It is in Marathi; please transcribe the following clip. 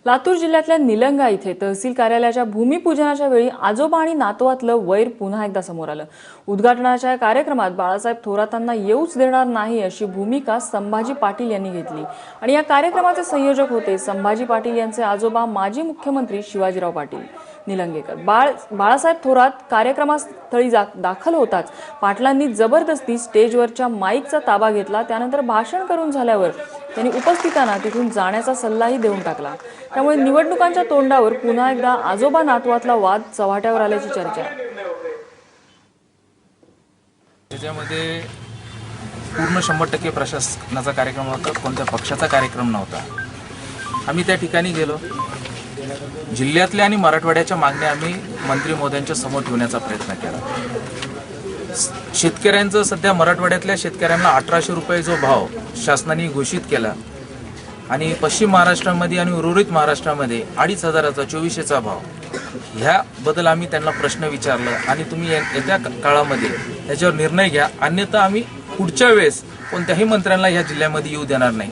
लातूर जिल्ह्यातल्या निलंगा इथे तहसील कार्यालयाच्या भूमिपूजनाच्या वेळी आजोबा आणि नातवातलं वैर पुन्हा एकदा समोर आलं। उद्घाटनाच्या कार्यक्रमात बाळासाहेब थोरातांना येऊच देणार नाही अशी भूमिका संभाजी पाटील यांनी घेतली आणि या कार्यक्रमाचे संयोजक होते संभाजी पाटील यांचे आजोबा माजी मुख्यमंत्री शिवाजीराव पाटील निलंगेकर। बाळासाहेब थोरात कार्यक्रमस्थळी दाखल होताच पाटलांनी जबरदस्ती स्टेजवरच्या माईकचा ताबा घेतला। त्यानंतर भाषण करून झाल्यावर त्यांनी उपस्थितांना तिथून जाण्याचा सल्लाही देऊन टाकला। त्यामुळे निवडणुकांच्या तोंडावर पुन्हा एकदा आजोबा नातवातला वाद चव्हाट्यावर आल्याची चर्चा। त्याच्यामध्ये पूर्ण 100% प्रशासनाचा कार्यक्रम होता, कोणत्या पक्षाचा कार्यक्रम नव्हता। आम्ही त्या ठिकाणी गेलो, जिल्ह्यातल्या आणि मराठवाड्याच्या मागण्या आम्ही मंत्री महोदयांच्या समोर ठेवण्याचा प्रयत्न केला। शेतकऱ्यांचं सध्या मराठवाड्यातल्या शेतकऱ्यांना 1800 रुपये जो भाव शासनाने घोषित केला आणि पश्चिम महाराष्ट्रामध्ये आणि उर्वरित महाराष्ट्रामध्ये 2500चा 2400चा भाव, ह्याबद्दल आम्ही त्यांना प्रश्न विचारला आणि तुम्ही येत्या काळामध्ये याच्यावर निर्णय घ्या, अन्यथा आम्ही पुढच्या वेळेस कोणत्याही मंत्र्यांना ह्या जिल्ह्यामध्ये येऊ देणार नाही।